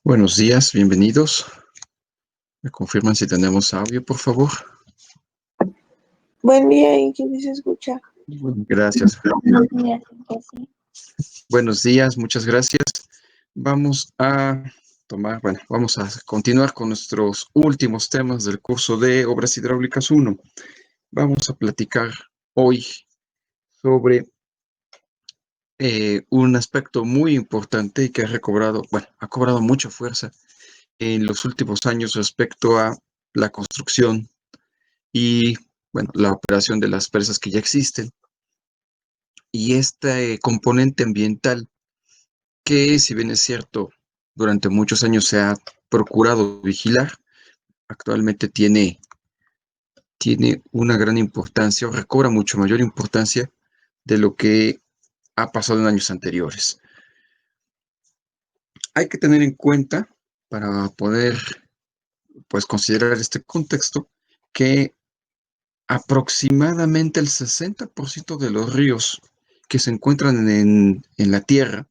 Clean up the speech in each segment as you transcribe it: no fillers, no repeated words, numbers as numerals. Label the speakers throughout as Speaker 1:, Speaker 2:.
Speaker 1: Buenos días, bienvenidos. ¿Me confirman si tenemos audio, por favor?
Speaker 2: Buen día, ¿y quién se escucha?
Speaker 1: Gracias.
Speaker 3: Buenos días, Jessy.
Speaker 1: Buenos días, muchas gracias. Vamos a vamos a continuar con nuestros últimos temas del curso de Obras Hidráulicas 1. Vamos a platicar hoy sobre un aspecto muy importante y que ha cobrado mucha fuerza en los últimos años respecto a la construcción y, la operación de las presas que ya existen. Y este componente ambiental, que si bien es cierto, durante muchos años se ha procurado vigilar, actualmente tiene una gran importancia o recobra mucho mayor importancia de lo que ha pasado en años anteriores. Hay que tener en cuenta, para poder considerar este contexto, que aproximadamente el 60% de los ríos que se encuentran en la Tierra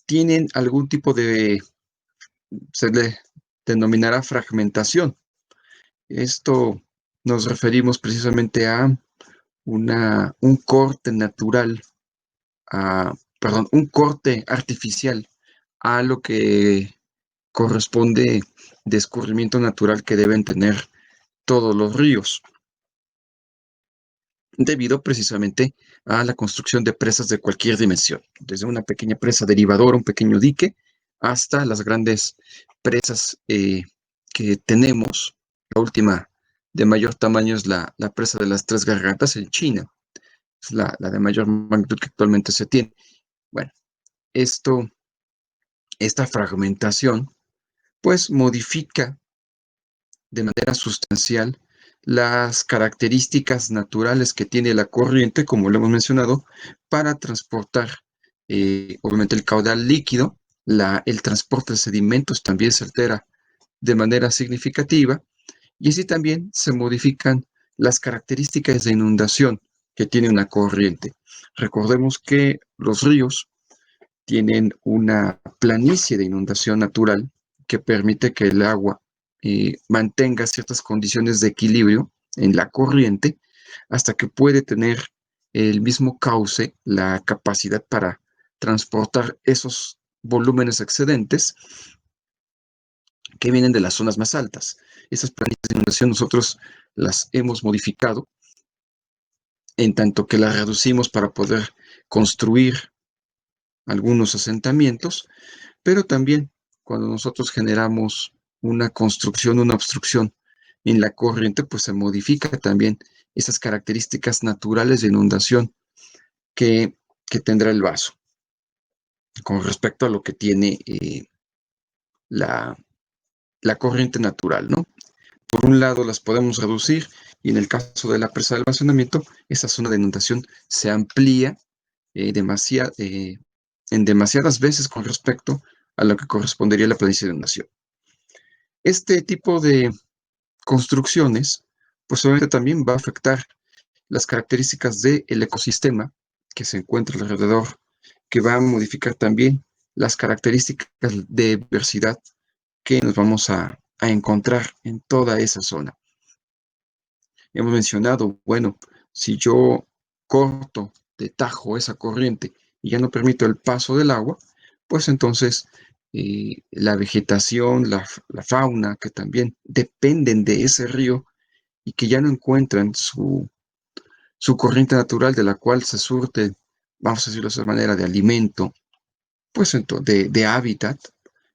Speaker 1: tienen algún tipo se le denominará fragmentación. Esto nos referimos precisamente a un corte natural, un corte artificial a lo que corresponde de escurrimiento natural que deben tener todos los ríos, debido precisamente a la construcción de presas de cualquier dimensión, desde una pequeña presa derivadora, un pequeño dique, hasta las grandes presas que tenemos. La última de mayor tamaño es la presa de las Tres Gargantas en China, es la de mayor magnitud que actualmente se tiene. Bueno, esta fragmentación, pues modifica de manera sustancial las características naturales que tiene la corriente, como lo hemos mencionado, para transportar, obviamente, el caudal líquido. El transporte de sedimentos también se altera de manera significativa, y así también se modifican las características de inundación que tiene una corriente. Recordemos que los ríos tienen una planicie de inundación natural que permite que el agua mantenga ciertas condiciones de equilibrio en la corriente hasta que puede tener el mismo cauce, la capacidad para transportar esos volúmenes excedentes que vienen de las zonas más altas. Esas planillas de inundación nosotros las hemos modificado en tanto que las reducimos para poder construir algunos asentamientos, pero también cuando nosotros generamos una construcción, una obstrucción en la corriente, pues se modifica también esas características naturales de inundación que tendrá el vaso con respecto a lo que tiene la, la corriente natural, ¿no? Por un lado las podemos reducir y en el caso de la presa de almacenamiento, esa zona de inundación se amplía en demasiadas veces con respecto a lo que correspondería a la planicie de inundación. Este tipo de construcciones, pues obviamente también va a afectar las características del ecosistema que se encuentra alrededor, que va a modificar también las características de diversidad que nos vamos a encontrar en toda esa zona. Hemos mencionado, bueno, si yo corto de tajo esa corriente y ya no permito el paso del agua, pues entonces la vegetación, la fauna, que también dependen de ese río y que ya no encuentran su corriente natural de la cual se surte, vamos a decirlo de esa manera, de alimento, pues de hábitat,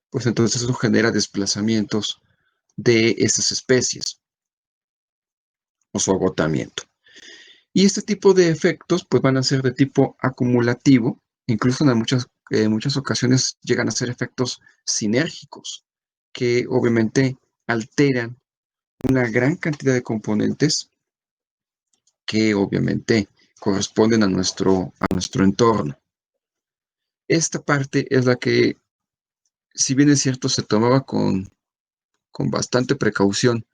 Speaker 1: pues entonces eso genera desplazamientos de esas especies o su agotamiento. Y este tipo de efectos pues van a ser de tipo acumulativo, incluso en muchas ocasiones llegan a ser efectos sinérgicos, que obviamente alteran una gran cantidad de componentes que obviamente corresponden a nuestro entorno. Esta parte es la que, si bien es cierto, se tomaba con bastante precaución,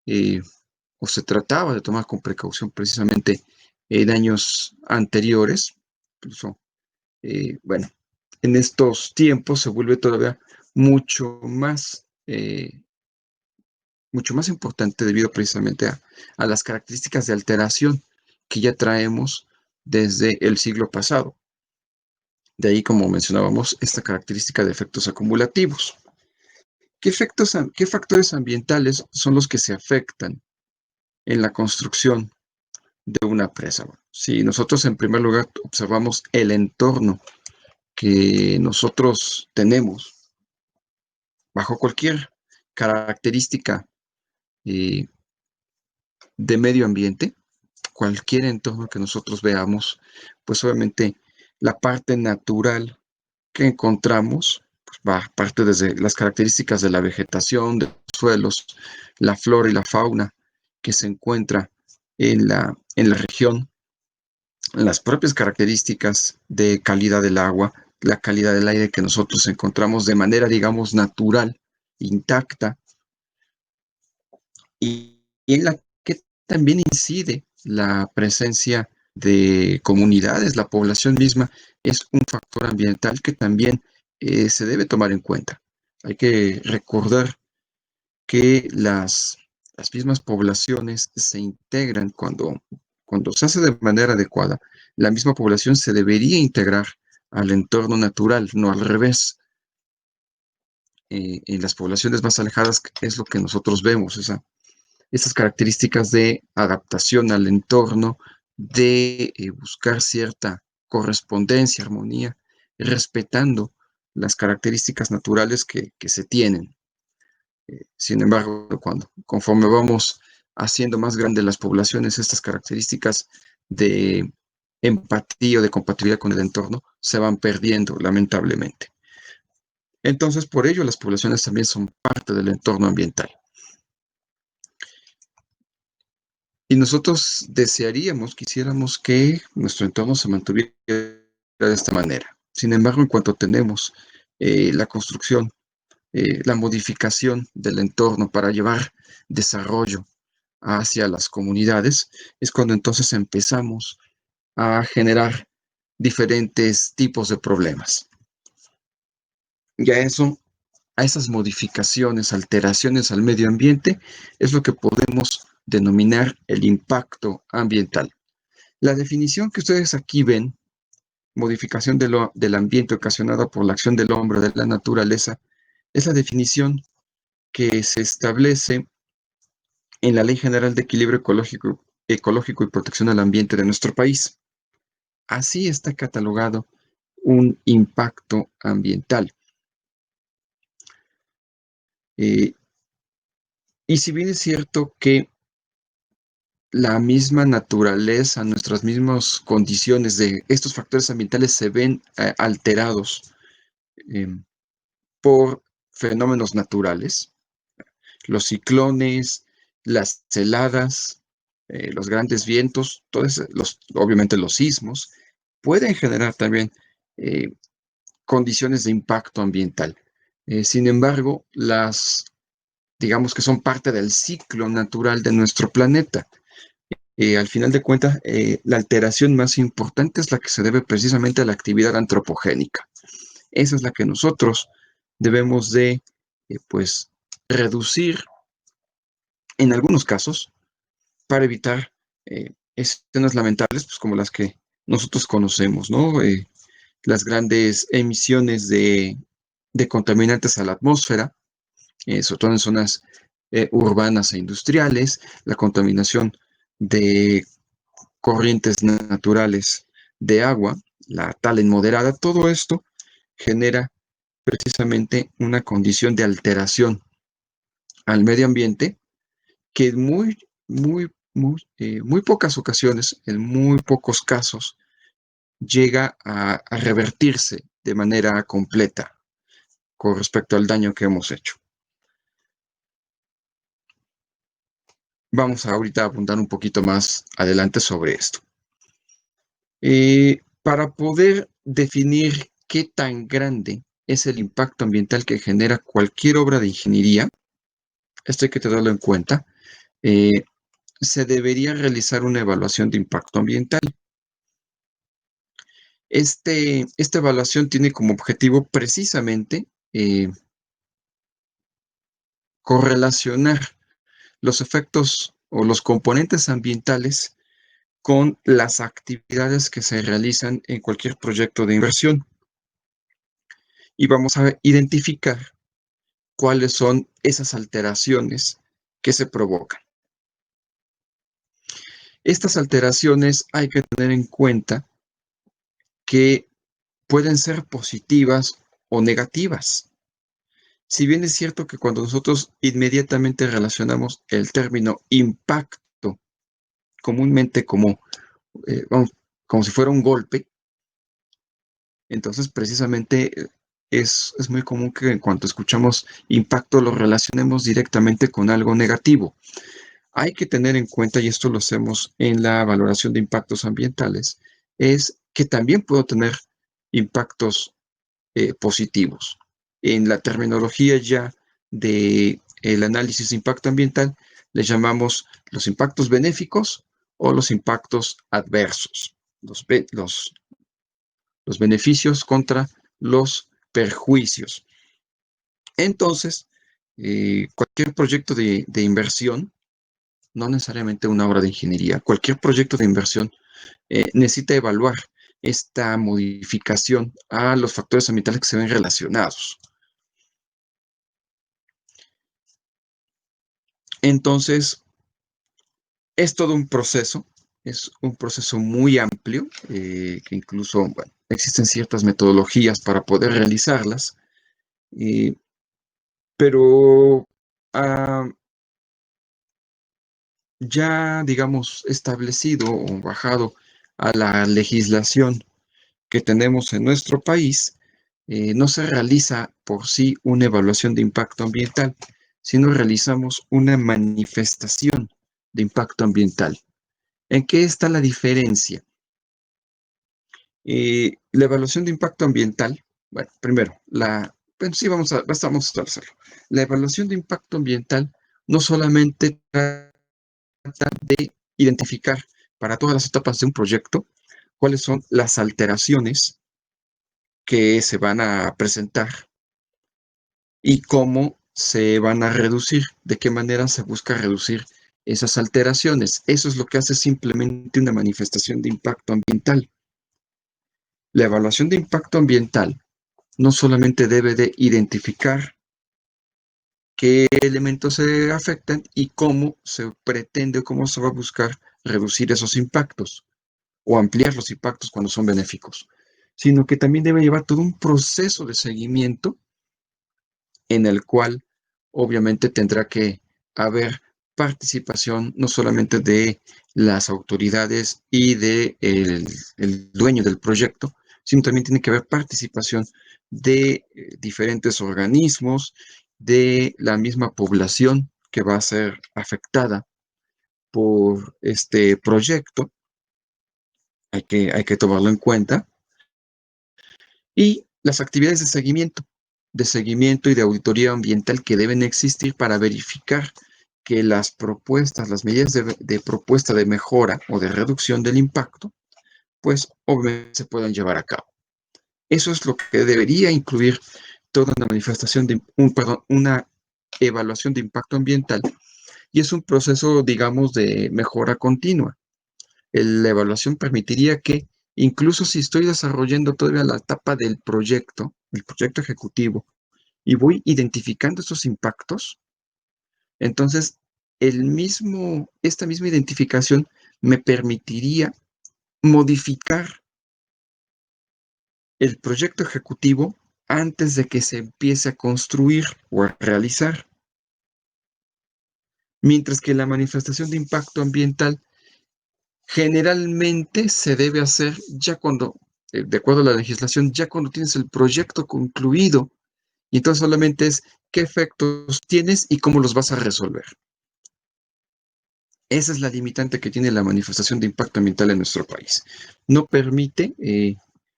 Speaker 1: eh, o se trataba de tomar con precaución precisamente en años anteriores, incluso, bueno, en estos tiempos se vuelve todavía mucho más importante debido precisamente a las características de alteración que ya traemos desde el siglo pasado. De ahí, como mencionábamos, esta característica de efectos acumulativos. ¿Qué factores ambientales son los que se afectan en la construcción de una presa? Si nosotros en primer lugar observamos el entorno que nosotros tenemos bajo cualquier característica eh, de medio ambiente, cualquier entorno que nosotros veamos, pues obviamente la parte natural que encontramos pues parte desde las características de la vegetación, de los suelos, la flora y la fauna que se encuentra en la región, las propias características de calidad del agua, la calidad del aire que nosotros encontramos de manera, digamos, natural, intacta, y en la que también incide la presencia de comunidades, la población misma es un factor ambiental que también se debe tomar en cuenta. Hay que recordar que las mismas poblaciones se integran cuando se hace de manera adecuada. La misma población se debería integrar al entorno natural, no al revés. En las poblaciones más alejadas es lo que nosotros vemos, esas características de adaptación al entorno, de buscar cierta correspondencia, armonía, respetando las características naturales que se tienen. Sin embargo, conforme vamos haciendo más grandes las poblaciones, estas características de empatía o de compatibilidad con el entorno se van perdiendo, lamentablemente. Entonces, por ello, las poblaciones también son parte del entorno ambiental. Y nosotros quisiéramos que nuestro entorno se mantuviera de esta manera. Sin embargo, en cuanto tenemos la construcción, la modificación del entorno para llevar desarrollo hacia las comunidades, es cuando entonces empezamos a generar diferentes tipos de problemas. Y a esas modificaciones, alteraciones al medio ambiente, es lo que podemos denominar el impacto ambiental. La definición que ustedes aquí ven, modificación del ambiente ocasionada por la acción del hombre o de la naturaleza, es la definición que se establece en la Ley General de Equilibrio Ecológico y Protección al Ambiente de nuestro país. Así está catalogado un impacto ambiental. Y si bien es cierto que la misma naturaleza, nuestras mismas condiciones de estos factores ambientales se ven alterados por fenómenos naturales, los ciclones, las heladas, los grandes vientos, obviamente los sismos, pueden generar también condiciones de impacto ambiental. Sin embargo, digamos que son parte del ciclo natural de nuestro planeta. Al final de cuentas, la alteración más importante es la que se debe precisamente a la actividad antropogénica. Esa es la que nosotros debemos de, pues, reducir en algunos casos para evitar escenas lamentables, pues como las que nosotros conocemos, ¿no? Las grandes emisiones de contaminantes a la atmósfera, sobre todo en zonas urbanas e industriales, la contaminación de corrientes naturales de agua, la tala inmoderada, todo esto genera precisamente una condición de alteración al medio ambiente que en muy pocas ocasiones, en muy pocos casos, llega a revertirse de manera completa con respecto al daño que hemos hecho. Vamos ahorita a apuntar un poquito más adelante sobre esto. Para poder definir qué tan grande es el impacto ambiental que genera cualquier obra de ingeniería, esto hay que tenerlo en cuenta, se debería realizar una evaluación de impacto ambiental. Esta evaluación tiene como objetivo precisamente correlacionar los efectos o los componentes ambientales con las actividades que se realizan en cualquier proyecto de inversión. Y vamos a identificar cuáles son esas alteraciones que se provocan. Estas alteraciones hay que tener en cuenta que pueden ser positivas o negativas. Si bien es cierto que cuando nosotros inmediatamente relacionamos el término impacto comúnmente como si fuera un golpe, entonces precisamente es muy común que en cuanto escuchamos impacto lo relacionemos directamente con algo negativo. Hay que tener en cuenta, y esto lo hacemos en la valoración de impactos ambientales, es que también puedo tener impactos positivos. En la terminología ya del análisis de impacto ambiental, le llamamos los impactos benéficos o los impactos adversos. Los beneficios contra los perjuicios. Entonces, cualquier proyecto de inversión, no necesariamente una obra de ingeniería, cualquier proyecto de inversión necesita evaluar esta modificación a los factores ambientales que se ven relacionados. Entonces, es todo un proceso, es un proceso muy amplio, que incluso, bueno, existen ciertas metodologías para poder realizarlas, pero ya, digamos, establecido o bajado a la legislación que tenemos en nuestro país, no se realiza por sí una evaluación de impacto ambiental, sino realizamos una manifestación de impacto ambiental. ¿En qué está la diferencia? La evaluación de impacto ambiental, bueno, primero, bueno, sí, vamos a establecerlo. La evaluación de impacto ambiental no solamente trata de identificar para todas las etapas de un proyecto cuáles son las alteraciones que se van a presentar y cómo se van a reducir, de qué manera se busca reducir esas alteraciones. Eso es lo que hace simplemente una manifestación de impacto ambiental. La evaluación de impacto ambiental no solamente debe de identificar qué elementos se afectan y cómo se pretende o cómo se va a buscar reducir esos impactos o ampliar los impactos cuando son benéficos, sino que también debe llevar todo un proceso de seguimiento en el cual obviamente tendrá que haber participación no solamente de las autoridades y de el dueño del proyecto, sino también tiene que haber participación de diferentes organismos, de la misma población que va a ser afectada por este proyecto. Hay que tomarlo en cuenta. Y las actividades de seguimiento y de auditoría ambiental que deben existir para verificar que las propuestas, las medidas de propuesta de mejora o de reducción del impacto, pues obviamente se puedan llevar a cabo. Eso es lo que debería incluir toda una manifestación una evaluación de impacto ambiental, y es un proceso, digamos, de mejora continua. La evaluación permitiría que, incluso si estoy desarrollando todavía la etapa del proyecto, el proyecto ejecutivo, y voy identificando esos impactos, entonces esta misma identificación me permitiría modificar el proyecto ejecutivo antes de que se empiece a construir o a realizar. Mientras que la manifestación de impacto ambiental generalmente se debe hacer ya cuando, de acuerdo a la legislación, ya cuando tienes el proyecto concluido, y entonces solamente es qué efectos tienes y cómo los vas a resolver. Esa es la limitante que tiene la manifestación de impacto ambiental en nuestro país. No permite,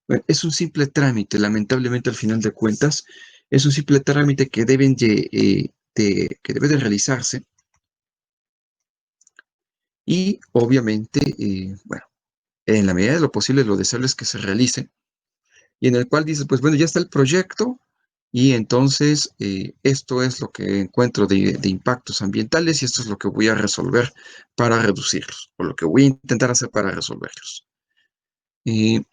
Speaker 1: bueno, es un simple trámite, lamentablemente al final de cuentas, es un simple trámite que que debe de realizarse, y obviamente, bueno, en la medida de lo posible, lo deseable es que se realice, y en el cual dices, pues bueno, ya está el proyecto, Y entonces esto es lo que encuentro de impactos ambientales y esto es lo que voy a resolver para reducirlos, o lo que voy a intentar hacer para resolverlos. Y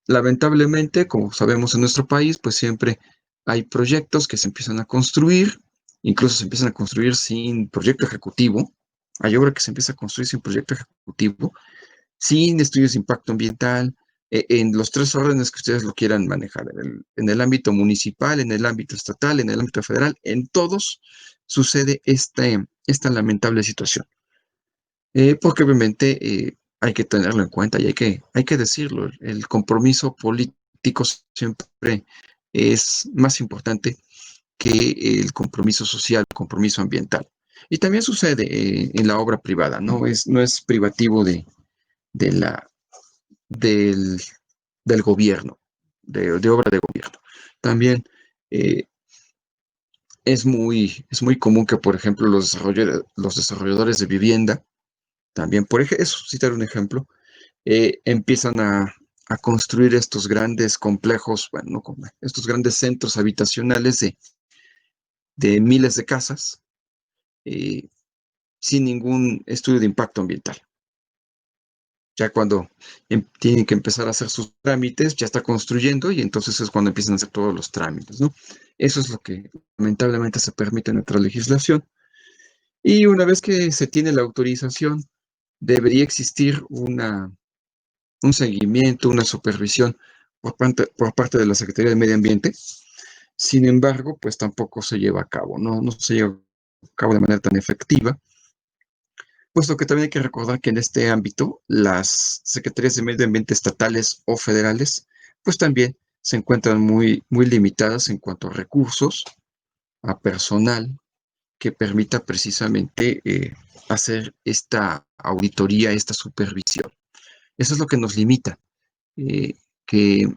Speaker 1: lamentablemente, como sabemos en nuestro país, pues siempre hay proyectos que se empiezan a construir, incluso se empiezan a construir sin proyecto ejecutivo. Hay obra que se empieza a construir sin proyecto ejecutivo, sin estudios de impacto ambiental, en los tres órdenes que ustedes lo quieran manejar, en el ámbito municipal, en el ámbito estatal, en el ámbito federal, en todos sucede esta lamentable situación. Porque obviamente hay que tenerlo en cuenta y hay que decirlo, el compromiso político siempre es más importante que el compromiso social, el compromiso ambiental. Y también sucede en la obra privada, no es privativo de la, del, del gobierno, de obra de gobierno. También eh, es muy común que, por ejemplo, los desarrolladores de vivienda, también, por ejemplo, eso, citar un ejemplo, empiezan a construir estos grandes complejos, bueno, no estos grandes centros habitacionales de miles de casas eh, sin ningún estudio de impacto ambiental. Ya cuando tienen que empezar a hacer sus trámites, ya está construyendo y entonces es cuando empiezan a hacer todos los trámites, ¿no? Eso es lo que lamentablemente se permite en nuestra legislación. Y una vez que se tiene la autorización, debería existir un seguimiento, una supervisión por parte de la Secretaría de Medio Ambiente. Sin embargo, pues tampoco se lleva a cabo, no se lleva a cabo de manera tan efectiva, puesto que también hay que recordar que en este ámbito las secretarías de medio ambiente estatales o federales, pues también se encuentran muy, muy limitadas en cuanto a recursos, a personal que permita precisamente hacer esta auditoría, esta supervisión. Eso es lo que nos limita, que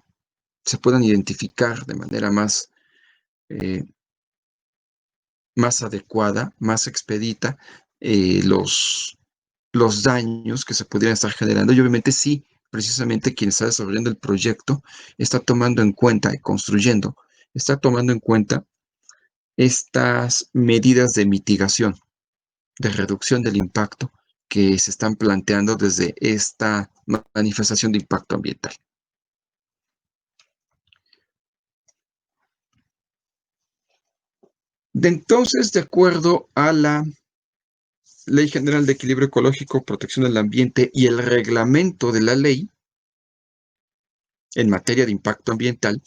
Speaker 1: se puedan identificar de manera eh, más adecuada, más expedita, los daños que se pudieran estar generando. Y obviamente sí, precisamente quien está desarrollando el proyecto está tomando en cuenta y construyendo, está tomando en cuenta estas medidas de mitigación, de reducción del impacto que se están planteando desde esta manifestación de impacto ambiental. Entonces, de acuerdo a la Ley General de Equilibrio Ecológico, Protección del Ambiente y el reglamento de la ley en materia de impacto ambiental,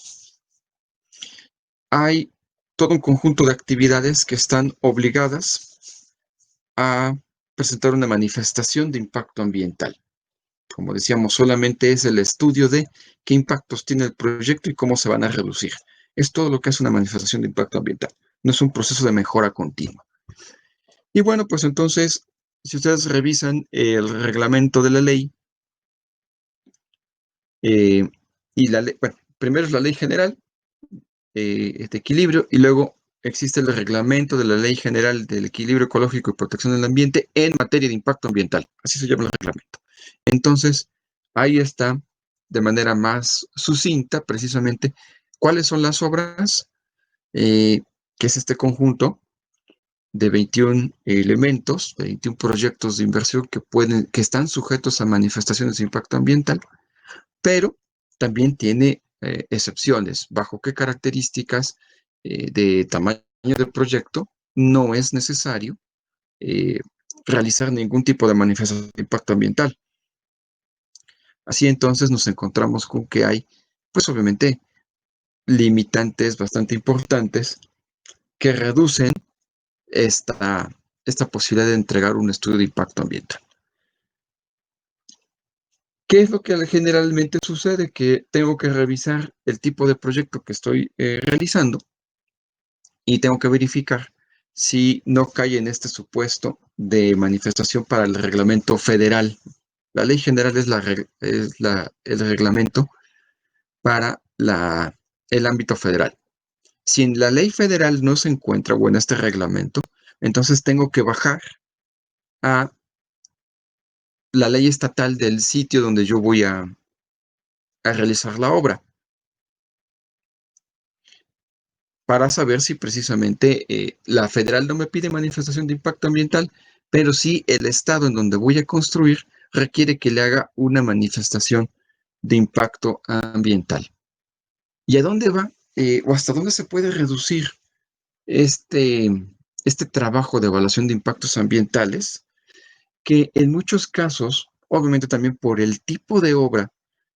Speaker 1: hay todo un conjunto de actividades que están obligadas a presentar una manifestación de impacto ambiental. Como decíamos, solamente es el estudio de qué impactos tiene el proyecto y cómo se van a reducir. Es todo lo que es una manifestación de impacto ambiental. No es un proceso de mejora continua. Y bueno, pues entonces, si ustedes revisan el reglamento de la ley, eh, y la ley, bueno, primero es la ley general de equilibrio y luego existe el reglamento de la Ley General del Equilibrio Ecológico y Protección del Ambiente en materia de impacto ambiental. Así se llama el reglamento. Entonces, ahí está de manera más sucinta precisamente cuáles son las obras, que es este conjunto de 21 elementos, 21 proyectos de inversión que están sujetos a manifestaciones de impacto ambiental, pero también tiene excepciones. ¿Bajo qué características de tamaño del proyecto no es necesario eh, realizar ningún tipo de manifestación de impacto ambiental? Así entonces nos encontramos con que hay, pues obviamente, limitantes bastante importantes que reducen esta posibilidad de entregar un estudio de impacto ambiental. ¿Qué es lo que generalmente sucede? Que tengo que revisar el tipo de proyecto que estoy realizando y tengo que verificar si no cae en este supuesto de manifestación para el reglamento federal. La ley general es el reglamento para el ámbito federal. Si en la ley federal no se encuentra o en este reglamento, entonces tengo que bajar a la ley estatal del sitio donde yo voy a realizar la obra. para saber si precisamente la federal no me pide manifestación de impacto ambiental, pero sí el estado en donde voy a construir requiere que le haga una manifestación de impacto ambiental. ¿Y a dónde va o hasta dónde se puede reducir este, este trabajo de evaluación de impactos ambientales? Que en muchos casos, obviamente también por el tipo de obra,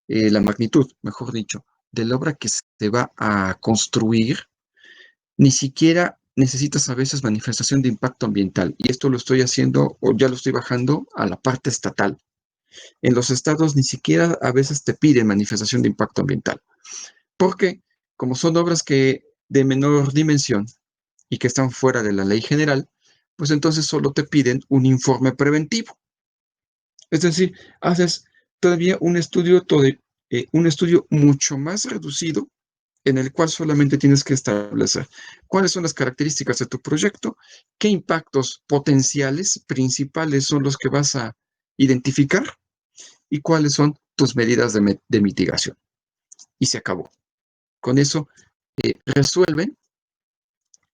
Speaker 1: la magnitud, mejor dicho, de la obra que se va a construir, ni siquiera necesitas a veces manifestación de impacto ambiental. Y esto lo estoy haciendo o ya lo estoy bajando a la parte estatal. En los estados ni siquiera a veces te piden manifestación de impacto ambiental. Porque como son obras que de menor dimensión y que están fuera de la ley general, pues entonces solo te piden un informe preventivo. Es decir, haces todavía un estudio mucho más reducido en el cual solamente tienes que establecer cuáles son las características de tu proyecto, qué impactos potenciales principales son los que vas a identificar y cuáles son tus medidas de mitigación. Y se acabó. Con eso resuelven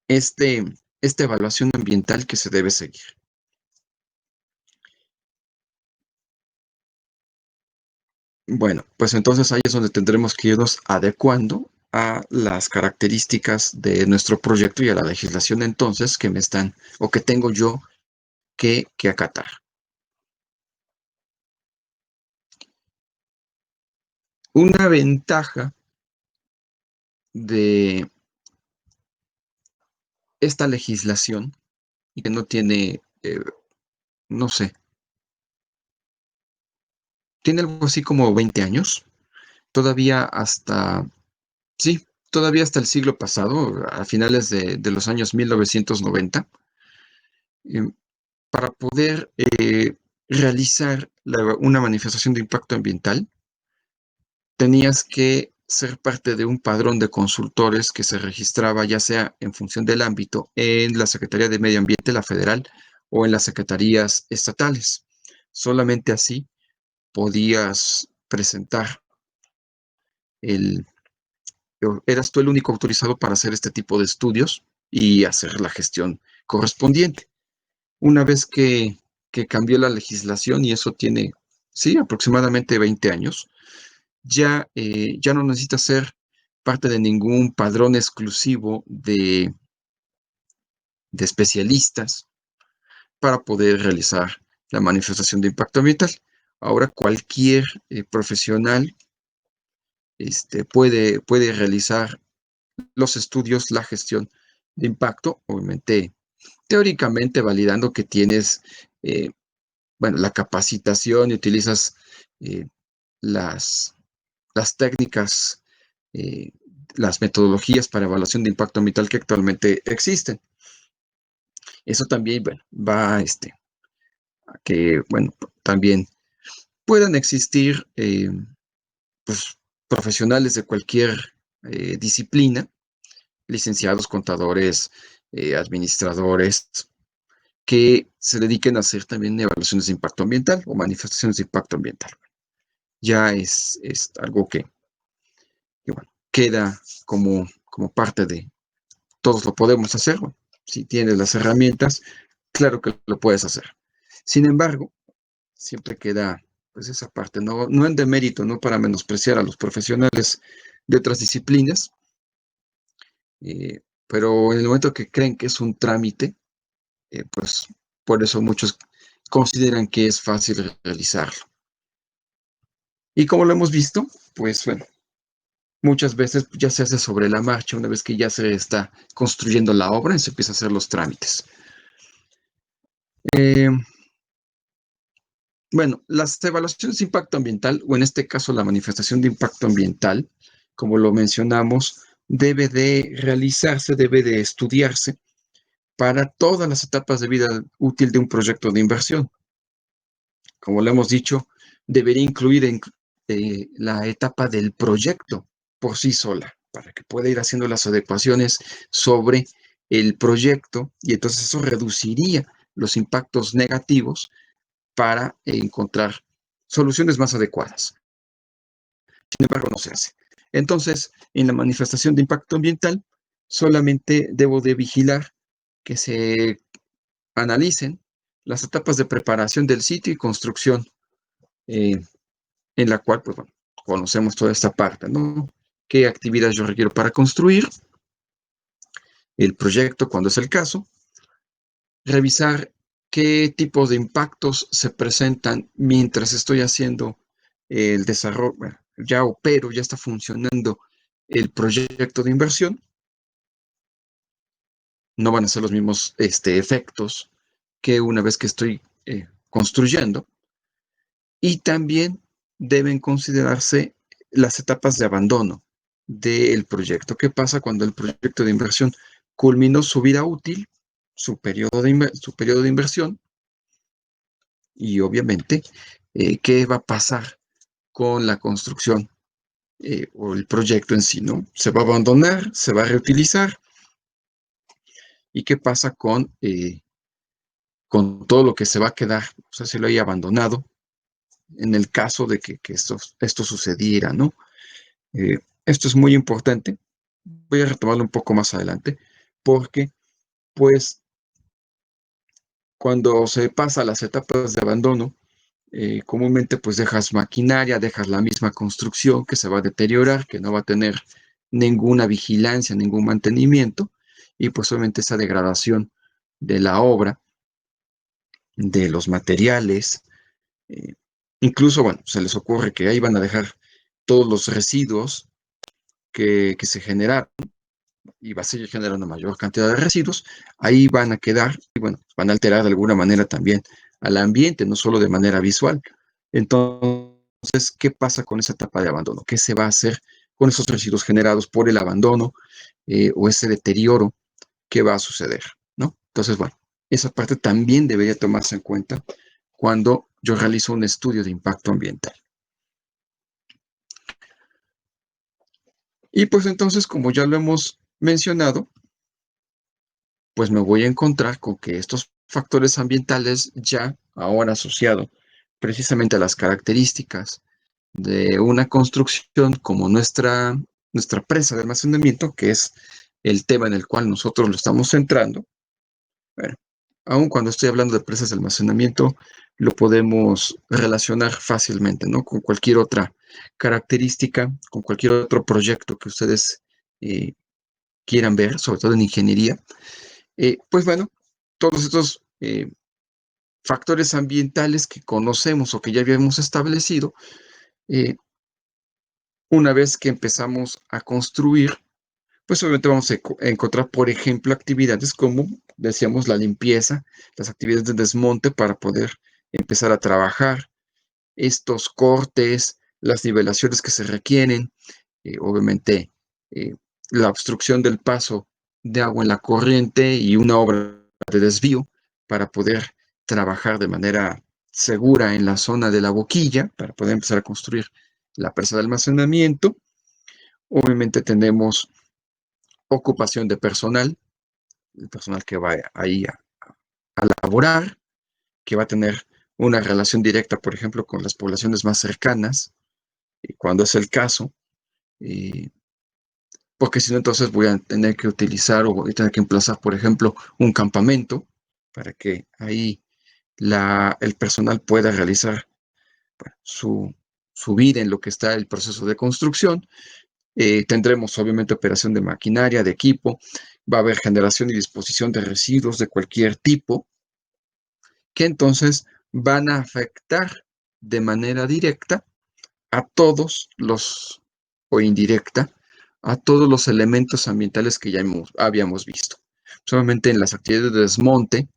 Speaker 1: esta evaluación ambiental que se debe seguir. Bueno, pues entonces ahí es donde tendremos que irnos adecuando a las características de nuestro proyecto y a la legislación entonces que me están o que tengo yo que acatar. Una ventaja de esta legislación y que no tiene, no sé, tiene algo así como 20 años, todavía hasta, sí, todavía hasta el siglo pasado, a finales de los años 1990, eh, para poder realizar una manifestación de impacto ambiental, tenías que ser parte de un padrón de consultores que se registraba ya sea en función del ámbito en la Secretaría de Medio Ambiente, la federal, o en las secretarías estatales. Solamente así podías presentar el, eras tú el único autorizado para hacer este tipo de estudios y hacer la gestión correspondiente. Una vez que cambió la legislación, y eso tiene, sí, aproximadamente 20 años, ya no necesita ser parte de ningún padrón exclusivo de especialistas para poder realizar la manifestación de impacto ambiental. Ahora cualquier profesional puede realizar los estudios, la gestión de impacto, obviamente, teóricamente validando que tienes, bueno, la capacitación y utilizas eh, las, las técnicas, eh, las metodologías para evaluación de impacto ambiental que actualmente existen. Eso también, bueno, va a que, bueno, también puedan existir pues, profesionales de cualquier disciplina, licenciados, contadores, administradores, que se dediquen a hacer también evaluaciones de impacto ambiental o manifestaciones de impacto ambiental. Ya es algo que, bueno, queda como parte de todos lo podemos hacer. Bueno, si tienes las herramientas, claro que lo puedes hacer. Sin embargo, siempre queda pues esa parte, no en demérito, no para menospreciar a los profesionales de otras disciplinas, pero en el momento que creen que es un trámite, pues por eso muchos consideran que es fácil realizarlo. Y como lo hemos visto, pues bueno, muchas veces ya se hace sobre la marcha, una vez que ya se está construyendo la obra y se empieza a hacer los trámites. Eh, bueno, las evaluaciones de impacto ambiental, o en este caso la manifestación de impacto ambiental, como lo mencionamos, debe de realizarse, debe de estudiarse para todas las etapas de vida útil de un proyecto de inversión. Como lo hemos dicho, debería incluir la etapa del proyecto por sí sola, para que pueda ir haciendo las adecuaciones sobre el proyecto y entonces eso reduciría los impactos negativos para encontrar soluciones más adecuadas. Sin embargo, no se hace. Entonces, en la manifestación de impacto ambiental, solamente debo de vigilar que se analicen las etapas de preparación del sitio y construcción, en la cual, pues bueno, conocemos toda esta parte, ¿no? ¿Qué actividades yo requiero para construir el proyecto cuando es el caso? Revisar qué tipos de impactos se presentan mientras estoy haciendo el desarrollo, bueno, ya opero, ya está funcionando el proyecto de inversión. No van a ser los mismos efectos que una vez que estoy construyendo. Y también deben considerarse las etapas de abandono del proyecto. ¿Qué pasa cuando el proyecto de inversión culminó su vida útil, su periodo de inversión? Y obviamente, ¿qué va a pasar con la construcción o el proyecto en sí, ¿no? ¿Se va a abandonar? ¿Se va a reutilizar? ¿Y qué pasa con todo lo que se va a quedar? O sea, si lo hay abandonado, en el caso de que esto sucediera, ¿no? Esto es muy importante. Voy a retomarlo un poco más adelante, porque, pues, cuando se pasa a las etapas de abandono, comúnmente, pues, dejas maquinaria, dejas la misma construcción que se va a deteriorar, que no va a tener ninguna vigilancia, ningún mantenimiento, y pues, obviamente, esa degradación de la obra, de los materiales, eh, incluso, bueno, se les ocurre que ahí van a dejar todos los residuos que se generaron y va a seguir generando mayor cantidad de residuos, ahí van a quedar y bueno, van a alterar de alguna manera también al ambiente, no solo de manera visual. Entonces, ¿qué pasa con esa etapa de abandono? ¿Qué se va a hacer con esos residuos generados por el abandono o ese deterioro? ¿Qué va a suceder? ¿No? Entonces, bueno, esa parte también debería tomarse en cuenta cuando yo realizo un estudio de impacto ambiental. Y pues entonces, como ya lo hemos mencionado, pues me voy a encontrar con que estos factores ambientales ya ahora asociado precisamente a las características de una construcción como nuestra presa de almacenamiento, que es el tema en el cual nosotros lo estamos centrando. Bueno, aun cuando estoy hablando de presas de almacenamiento, lo podemos relacionar fácilmente, ¿no? Con cualquier otra característica, con cualquier otro proyecto que ustedes eh, quieran ver, sobre todo en ingeniería. Pues bueno, todos estos factores ambientales que conocemos o que ya habíamos establecido, eh, una vez que empezamos a construir, pues obviamente vamos a encontrar, por ejemplo, actividades como, decíamos, la limpieza, las actividades de desmonte para poder empezar a trabajar, estos cortes, las nivelaciones que se requieren, obviamente eh, la obstrucción del paso de agua en la corriente y una obra de desvío para poder trabajar de manera segura en la zona de la boquilla, para poder empezar a construir la presa de almacenamiento. Obviamente tenemos ocupación de personal, el personal que va ahí a laborar, que va a tener una relación directa, por ejemplo, con las poblaciones más cercanas, cuando es el caso, eh, porque si no, entonces voy a tener que utilizar o voy a tener que emplazar, por ejemplo, un campamento para que ahí el personal pueda realizar bueno, su vida en lo que está el proceso de construcción. Tendremos obviamente operación de maquinaria, de equipo, va a haber generación y disposición de residuos de cualquier tipo, que entonces van a afectar de manera directa a todos los, o indirecta, a todos los elementos ambientales que ya habíamos visto. Solamente en las actividades de desmonte,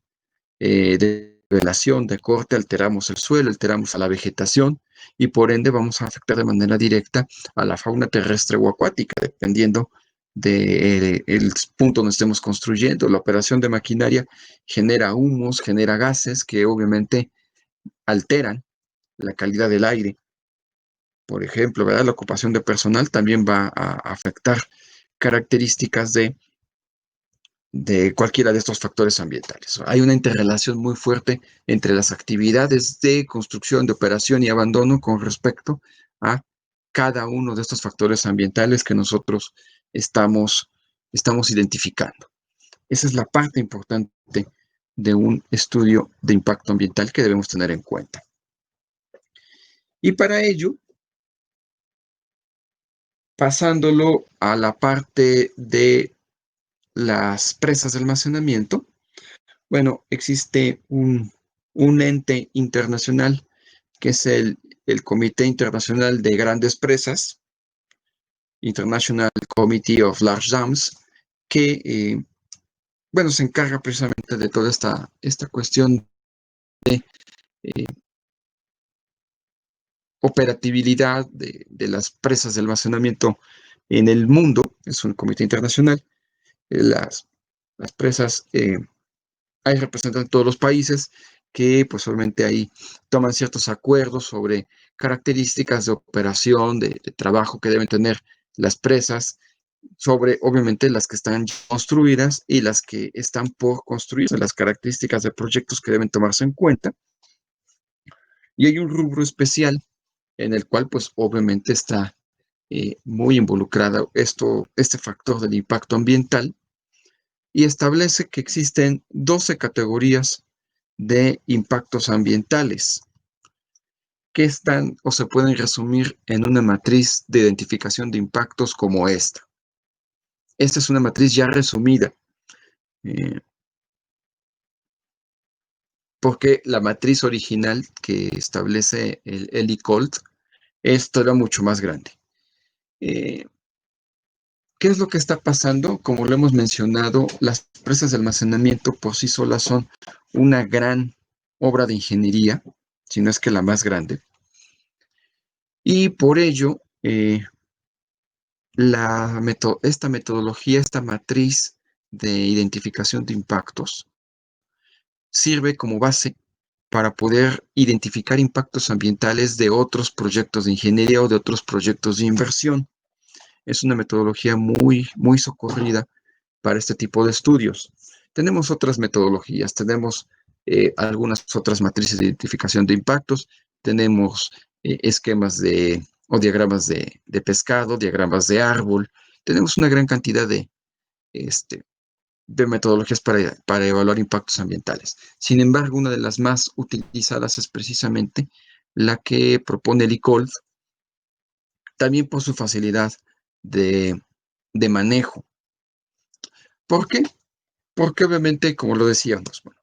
Speaker 1: de velación, de corte, alteramos el suelo, alteramos a la vegetación y por ende vamos a afectar de manera directa a la fauna terrestre o acuática, dependiendo del punto donde estemos construyendo. La operación de maquinaria genera humos, genera gases que obviamente alteran la calidad del aire. Por ejemplo, ¿verdad? La ocupación de personal también va a afectar características de cualquiera de estos factores ambientales. Hay una interrelación muy fuerte entre las actividades de construcción, de operación y abandono con respecto a cada uno de estos factores ambientales que nosotros estamos estamos identificando. Esa es la parte importante de un estudio de impacto ambiental que debemos tener en cuenta. Y para ello, pasándolo a la parte de las presas de almacenamiento, bueno, existe un ente internacional que es el Comité Internacional de Grandes Presas, International Committee of Large Dams, que, bueno, se encarga precisamente de toda esta cuestión de operatividad de las presas de almacenamiento en el mundo. Es un comité internacional. Las presas, hay representantes de todos los países que pues obviamente ahí toman ciertos acuerdos sobre características de operación, de trabajo que deben tener las presas, sobre obviamente las que están construidas y las que están por construirse, las características de proyectos que deben tomarse en cuenta. Y hay un rubro especial en el cual pues obviamente está muy involucrado este factor del impacto ambiental, y establece que existen 12 categorías de impactos ambientales que están o se pueden resumir en una matriz de identificación de impactos como esta. Esta es una matriz ya resumida, porque la matriz original que establece el ICOLT es todavía mucho más grande. ¿Qué es lo que está pasando? Como lo hemos mencionado, las presas de almacenamiento por sí solas son una gran obra de ingeniería, si no es que la más grande. Y por ello, esta metodología, esta matriz de identificación de impactos, sirve como base para poder identificar impactos ambientales de otros proyectos de ingeniería o de otros proyectos de inversión. Es una metodología muy, muy socorrida para este tipo de estudios. Tenemos otras metodologías, tenemos algunas otras matrices de identificación de impactos, tenemos esquemas o diagramas de pescado, diagramas de árbol, tenemos una gran cantidad de metodologías para evaluar impactos ambientales. Sin embargo, una de las más utilizadas es precisamente la que propone el ICOLF, también por su facilidad de manejo. ¿Por qué? Porque obviamente, como lo decíamos, bueno,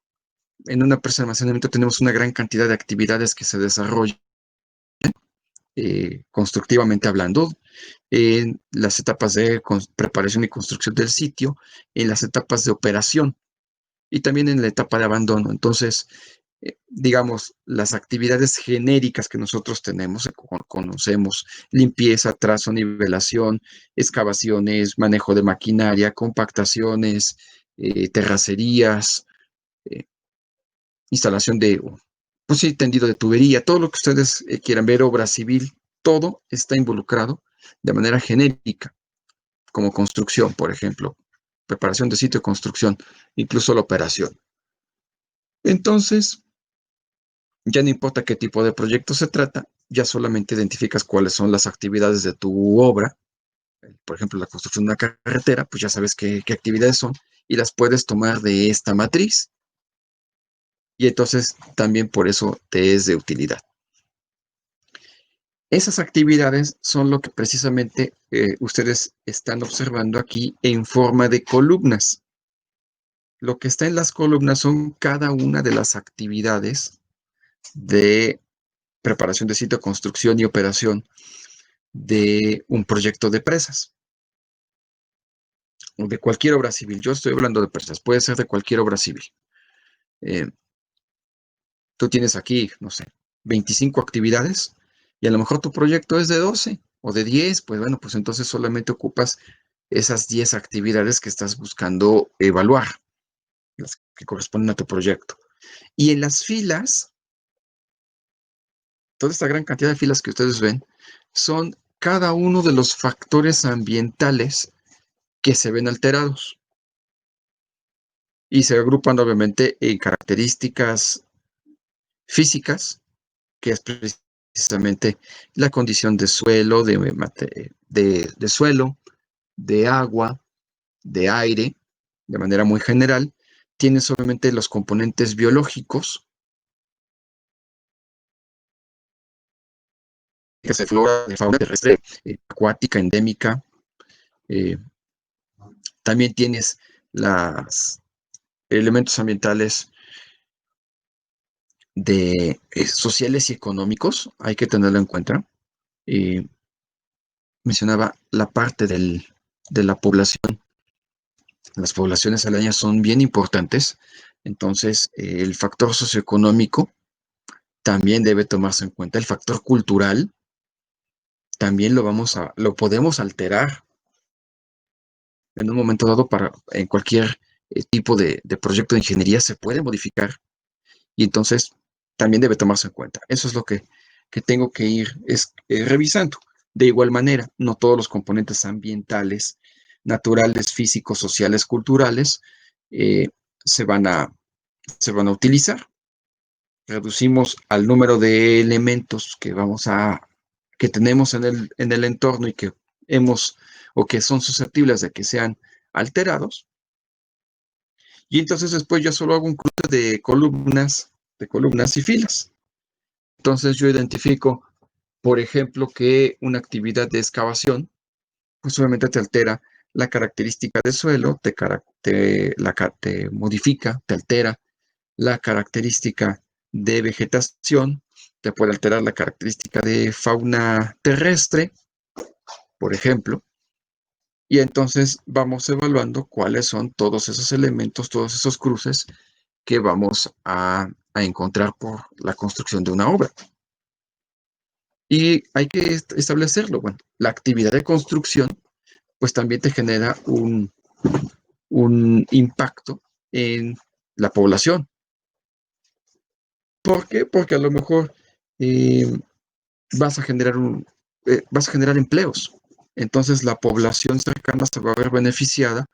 Speaker 1: en una presa de almacenamiento tenemos una gran cantidad de actividades que se desarrollan constructivamente hablando, en las etapas de preparación y construcción del sitio, en las etapas de operación y también en la etapa de abandono. Entonces, digamos, las actividades genéricas que nosotros tenemos, conocemos, limpieza, trazo, nivelación, excavaciones, manejo de maquinaria, compactaciones, terracerías, eh, instalación de, pues sí, tendido de tubería, todo lo que ustedes quieran ver, obra civil, todo está involucrado de manera genérica, como construcción, por ejemplo, preparación de sitio de construcción, incluso la operación. Entonces, ya no importa qué tipo de proyecto se trata, ya solamente identificas cuáles son las actividades de tu obra. Por ejemplo, la construcción de una carretera, pues ya sabes qué actividades son y las puedes tomar de esta matriz. Y entonces también por eso te es de utilidad. Esas actividades son lo que precisamente ustedes están observando aquí en forma de columnas. Lo que está en las columnas son cada una de las actividades de preparación de sitio, construcción y operación de un proyecto de presas o de cualquier obra civil. Yo estoy hablando de presas, puede ser de cualquier obra civil. Tú tienes aquí, no sé, 25 actividades y a lo mejor tu proyecto es de 12 o de 10, pues bueno, pues entonces solamente ocupas esas 10 actividades que estás buscando evaluar, las que corresponden a tu proyecto. Y en las filas, toda esta gran cantidad de filas que ustedes ven, son cada uno de los factores ambientales que se ven alterados. Y se agrupan obviamente en características físicas, que es precisamente la condición de suelo, de suelo, de agua, de aire, de manera muy general. Tienes obviamente los componentes biológicos, que se flora, de fauna terrestre, acuática, endémica. Eh, También tienes los elementos ambientales sociales y económicos, hay que tenerlo en cuenta. Eh, Mencionaba la parte de la población. Las poblaciones aledañas son bien importantes, entonces el factor socioeconómico también debe tomarse en cuenta. El factor cultural también lo podemos alterar en un momento dado en cualquier tipo de proyecto de ingeniería se puede modificar y entonces también debe tomarse en cuenta. Eso es lo que tengo que ir revisando. De igual manera, no todos los componentes ambientales, naturales, físicos, sociales, culturales, eh, se van a, se van a utilizar. Reducimos al número de elementos que tenemos en el entorno y que hemos o que son susceptibles de que sean alterados. Y entonces después yo solo hago un cruce de columnas y filas. Entonces yo identifico, por ejemplo, que una actividad de excavación, pues obviamente te altera la característica del suelo, te modifica, te altera la característica de vegetación, te puede alterar la característica de fauna terrestre, por ejemplo, y entonces vamos evaluando cuáles son todos esos elementos, todos esos cruces que vamos a encontrar por la construcción de una obra. Y hay que establecerlo. Bueno, la actividad de construcción, pues también te genera un impacto en la población. ¿Por qué? Porque a lo mejor eh, vas a vas a generar empleos. Entonces la población cercana se va a ver beneficiada.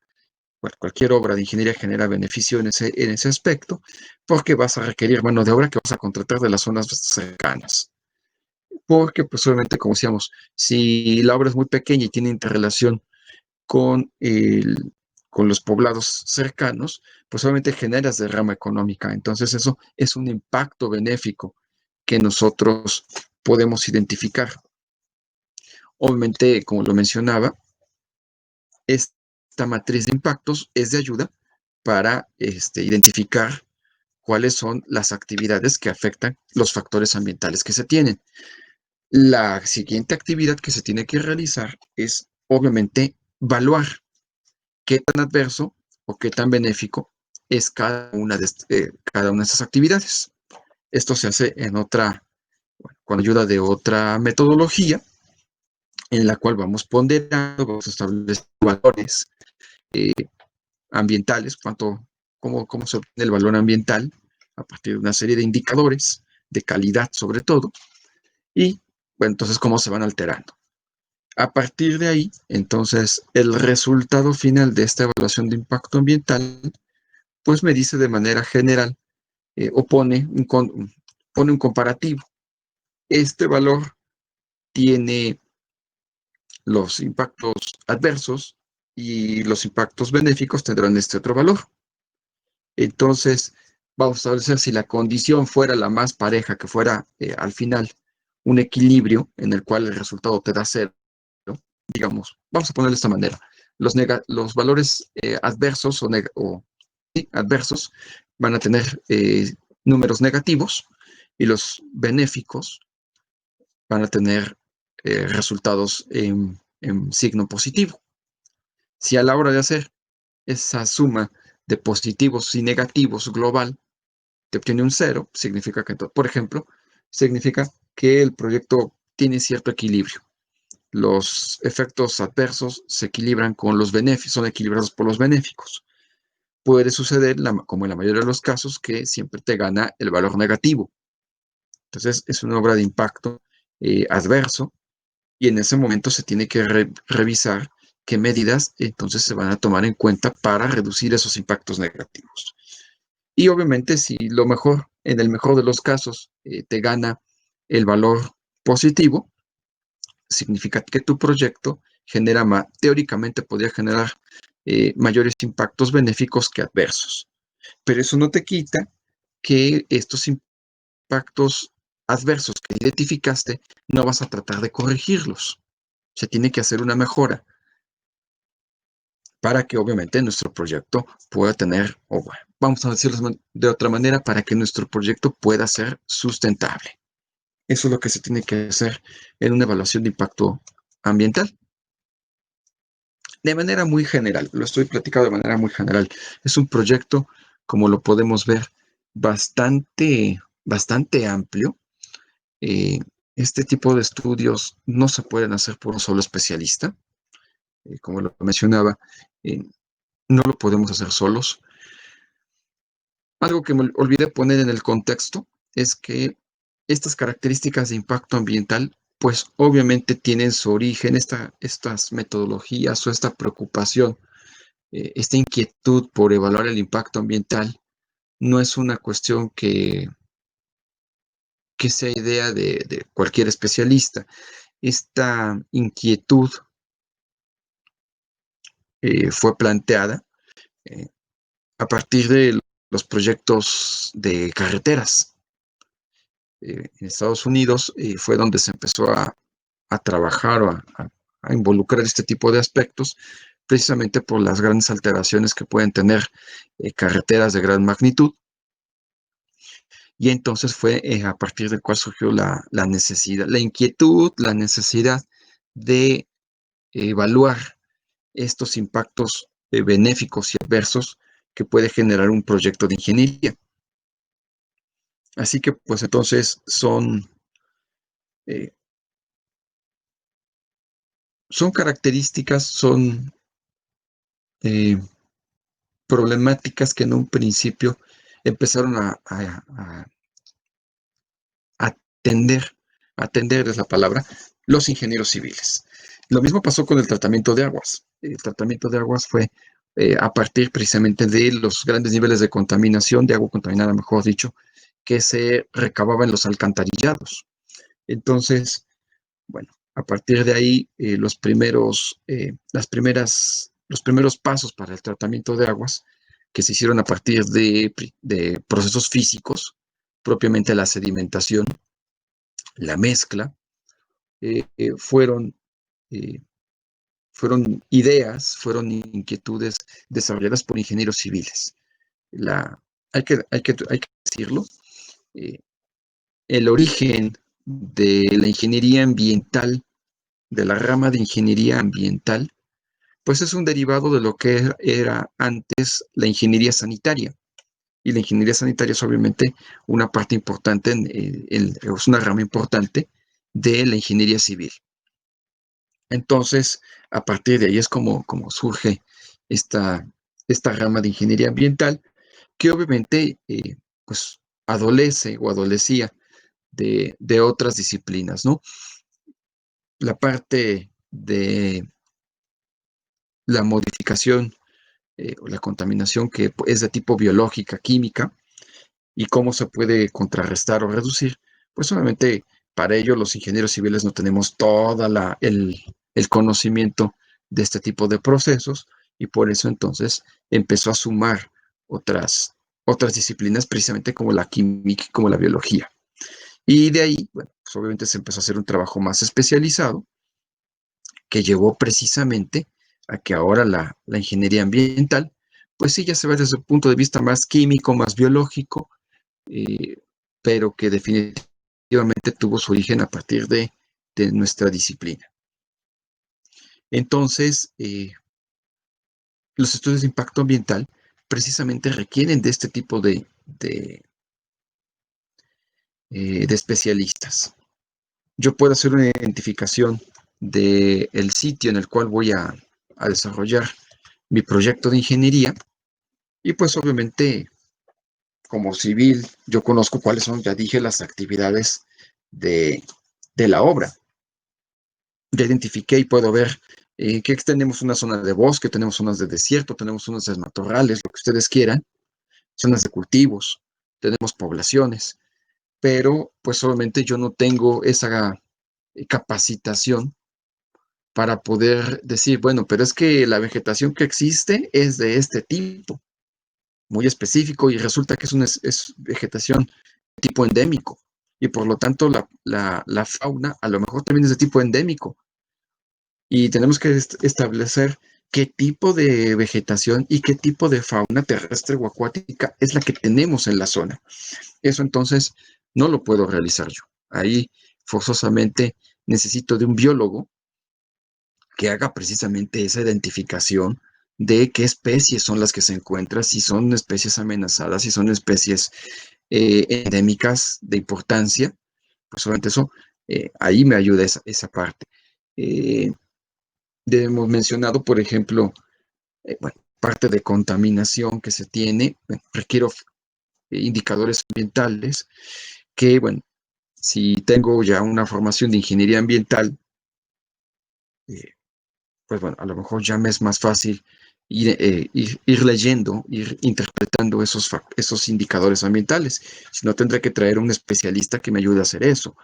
Speaker 1: Bueno, cualquier obra de ingeniería genera beneficio en ese aspecto, porque vas a requerir mano de obra que vas a contratar de las zonas cercanas. Porque, pues obviamente, como decíamos, si la obra es muy pequeña y tiene interrelación con, con los poblados cercanos, pues obviamente generas derrama económica. Entonces eso es un impacto benéfico que nosotros podemos identificar. Obviamente, como lo mencionaba, esta matriz de impactos es de ayuda para identificar cuáles son las actividades que afectan los factores ambientales que se tienen. La siguiente actividad que se tiene que realizar es, obviamente, evaluar qué tan adverso o qué tan benéfico es cada una de estas actividades. Esto se hace con ayuda de otra metodología en la cual vamos ponderando, vamos a establecer valores eh, ambientales, cómo se obtiene el valor ambiental a partir de una serie de indicadores de calidad sobre todo, y bueno, entonces cómo se van alterando. A partir de ahí, entonces, el resultado final de esta evaluación de impacto ambiental, pues me dice de manera general, o pone un comparativo. Este valor tiene los impactos adversos y los impactos benéficos tendrán este otro valor. Entonces, vamos a establecer si la condición fuera la más pareja, que fuera al final un equilibrio en el cual el resultado te da cero, digamos, vamos a ponerlo de esta manera. Los valores adversos sí, adversos van a tener números negativos y los benéficos van a tener resultados en signo positivo. Si a la hora de hacer esa suma de positivos y negativos global te obtiene un cero, significa que, por ejemplo, significa que el proyecto tiene cierto equilibrio. Los efectos adversos se equilibran con los benéficos, son equilibrados por los benéficos. Puede suceder, como en la mayoría de los casos, que siempre te gana el valor negativo. Entonces, es una obra de impacto adverso y en ese momento se tiene que revisar qué medidas entonces se van a tomar en cuenta para reducir esos impactos negativos. Y obviamente, si en el mejor de los casos, te gana el valor positivo, significa que tu proyecto teóricamente podría generar mayores impactos benéficos que adversos. Pero eso no te quita que estos impactos adversos que identificaste no vas a tratar de corregirlos. Se tiene que hacer una mejora para que obviamente nuestro proyecto pueda tener, o bueno, vamos a decirlo de otra manera, para que nuestro proyecto pueda ser sustentable. Eso es lo que se tiene que hacer en una evaluación de impacto ambiental. De manera muy general, lo estoy platicando de manera muy general. Es un proyecto, como lo podemos ver, bastante amplio. Eh, este tipo de estudios no se pueden hacer por un solo especialista. Como lo mencionaba, eh, no lo podemos hacer solos. Algo que me olvidé poner en el contexto es que estas características de impacto ambiental, pues obviamente tienen su origen, estas metodologías o esta preocupación, esta inquietud por evaluar el impacto ambiental, no es una cuestión que sea idea de cualquier especialista. Esta inquietud fue planteada eh, a partir de los proyectos de carreteras. En Estados Unidos fue donde se empezó a trabajar o a involucrar este tipo de aspectos, precisamente por las grandes alteraciones que pueden tener carreteras de gran magnitud. Y entonces fue a partir del cual surgió la necesidad, la inquietud, la necesidad de evaluar estos impactos benéficos y adversos que puede generar un proyecto de ingeniería. Así que pues entonces eh, son características, son eh, problemáticas que en un principio empezaron a atender, atender es la palabra, los ingenieros civiles. Lo mismo pasó con el tratamiento de aguas. El tratamiento de aguas fue a partir precisamente de los grandes niveles de contaminación, de agua contaminada, mejor dicho, que se recababa en los alcantarillados. Entonces, bueno, a partir de ahí, los primeros pasos para el tratamiento de aguas que se hicieron a partir de procesos físicos, propiamente la sedimentación, la mezcla, eh, eh, fueron, eh, fueron ideas, fueron inquietudes desarrolladas por ingenieros civiles. La, hay que decirlo, eh, el origen de la ingeniería ambiental, de la rama de ingeniería ambiental, pues es un derivado de lo que era antes la ingeniería sanitaria. Y la ingeniería sanitaria es obviamente una parte importante, es una rama importante de la ingeniería civil. Entonces, a partir de ahí es como surge esta, esta rama de ingeniería ambiental, que obviamente pues adolece o adolecía de otras disciplinas, ¿no? La parte de la modificación o la contaminación que es de tipo biológica, química, y cómo se puede contrarrestar o reducir, pues obviamente para ello los ingenieros civiles no tenemos el conocimiento de este tipo de procesos y por eso entonces empezó a sumar otras disciplinas precisamente como la química y como la biología. Y de ahí, bueno, pues obviamente se empezó a hacer un trabajo más especializado que llevó precisamente a que ahora la ingeniería ambiental, pues sí, ya se ve desde un punto de vista más químico, más biológico, eh, pero que definitivamente tuvo su origen a partir de nuestra disciplina. Entonces, los estudios de impacto ambiental precisamente requieren de este tipo de especialistas. Yo puedo hacer una identificación del sitio en el cual voy a desarrollar mi proyecto de ingeniería y pues obviamente como civil yo conozco cuáles son, ya dije, las actividades de, de la obra. Ya identifiqué y puedo ver que tenemos una zona de bosque, tenemos zonas de desierto, tenemos zonas de matorrales, lo que ustedes quieran, zonas de cultivos, tenemos poblaciones, pero pues obviamente yo no tengo esa capacitación para poder decir, bueno, pero es que la vegetación que existe es de este tipo, muy específico, y resulta que es vegetación de tipo endémico, y por lo tanto la fauna a lo mejor también es de tipo endémico, y tenemos que establecer qué tipo de vegetación y qué tipo de fauna terrestre o acuática es la que tenemos en la zona. Eso entonces no lo puedo realizar yo. Ahí forzosamente necesito de un biólogo que haga precisamente esa identificación de qué especies son las que se encuentran, si son especies amenazadas, si son especies endémicas de importancia, pues solamente eso, ahí me ayuda esa parte. Eh, hemos mencionado, por ejemplo, bueno, parte de contaminación que se tiene, bueno, requiero indicadores ambientales que, bueno, si tengo ya una formación de ingeniería ambiental, eh, pues bueno, a lo mejor ya me es más fácil ir leyendo, ir interpretando esos indicadores ambientales. Si no, tendré que traer un especialista que me ayude a hacer eso.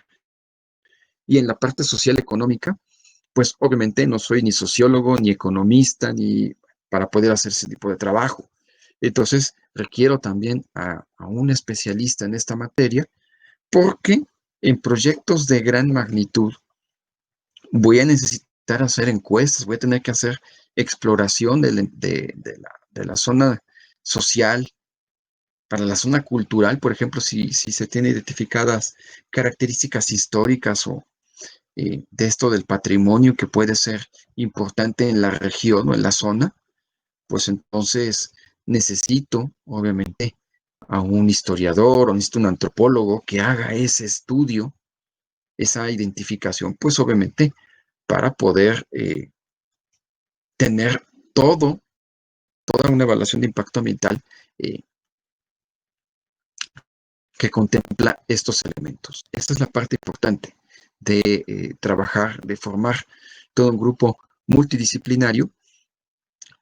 Speaker 1: Y en la parte social económica, pues obviamente no soy ni sociólogo, ni economista, ni para poder hacer ese tipo de trabajo. Entonces, requiero también a un especialista en esta materia porque en proyectos de gran magnitud voy a necesitar hacer encuestas, voy a tener que hacer exploración de la zona social. Para la zona cultural, por ejemplo, si se tienen identificadas características históricas o de esto del patrimonio que puede ser importante en la región o en la zona, pues entonces necesito, obviamente, a un historiador o necesito un antropólogo que haga ese estudio, esa identificación, pues obviamente para poder tener todo, toda una evaluación de impacto ambiental eh, que contempla estos elementos. Esta es la parte importante de trabajar, de formar todo un grupo multidisciplinario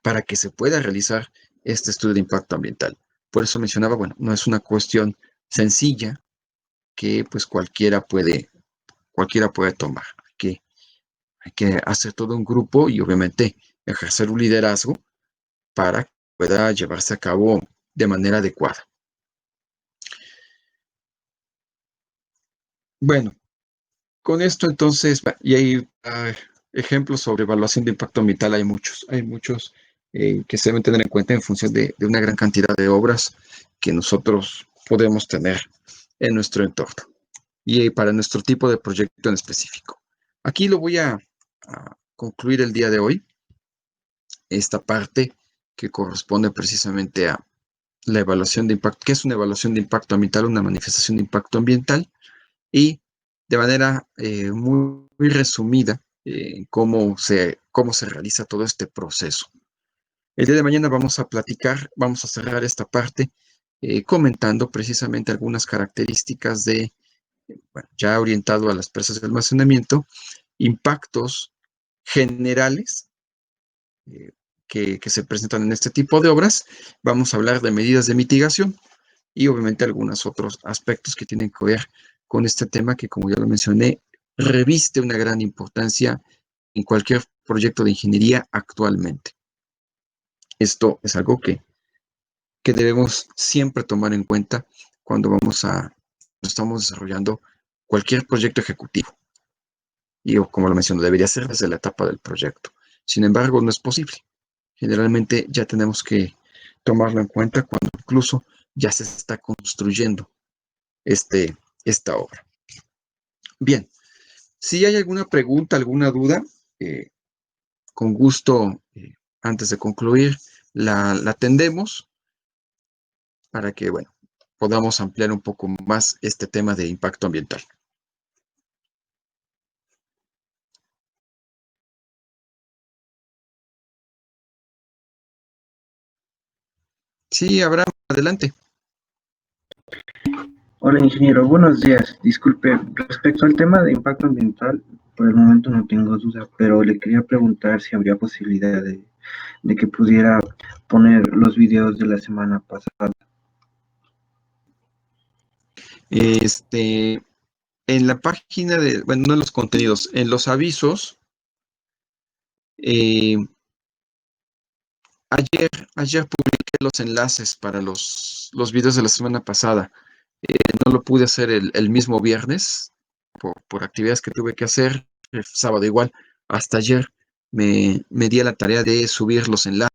Speaker 1: para que se pueda realizar este estudio de impacto ambiental. Por eso mencionaba, bueno, no es una cuestión sencilla que pues cualquiera puede tomar. Hay que hacer todo un grupo y obviamente ejercer un liderazgo para que pueda llevarse a cabo de manera adecuada. Bueno, con esto entonces, y hay ejemplos sobre evaluación de impacto ambiental, hay muchos que se deben tener en cuenta en función de una gran cantidad de obras que nosotros podemos tener en nuestro entorno y para nuestro tipo de proyecto en específico. Aquí lo voy a concluir el día de hoy, esta parte que corresponde precisamente a la evaluación de impacto, ¿qué es una evaluación de impacto ambiental? Una manifestación de impacto ambiental y de manera muy resumida cómo se realiza todo este proceso. El día de mañana vamos a platicar, vamos a cerrar esta parte comentando precisamente algunas características de, bueno, ya orientado a las presas de almacenamiento, impactos generales eh, que se presentan en este tipo de obras. Vamos a hablar de medidas de mitigación y obviamente algunos otros aspectos que tienen que ver con este tema que, como ya lo mencioné, reviste una gran importancia en cualquier proyecto de ingeniería actualmente. Esto es algo que debemos siempre tomar en cuenta cuando estamos desarrollando cualquier proyecto ejecutivo. Y como lo mencioné, debería ser desde la etapa del proyecto. Sin embargo, no es posible. Generalmente ya tenemos que tomarlo en cuenta cuando incluso ya se está construyendo esta obra. Bien, si hay alguna pregunta, alguna duda, eh, con gusto, antes de concluir, la atendemos para que, bueno, podamos ampliar un poco más este tema de impacto ambiental. Sí, Abraham, adelante.
Speaker 4: Hola ingeniero, buenos días. Disculpe, respecto al tema de impacto ambiental, por el momento no tengo duda, pero le quería preguntar si habría posibilidad de que pudiera poner los videos de la semana pasada.
Speaker 1: En la página bueno, no en los contenidos, en los avisos, Eh, ayer publiqué los enlaces para los videos de la semana pasada. No lo pude hacer el mismo viernes por actividades que tuve que hacer. El sábado igual. Hasta ayer me di a la tarea de subir los enlaces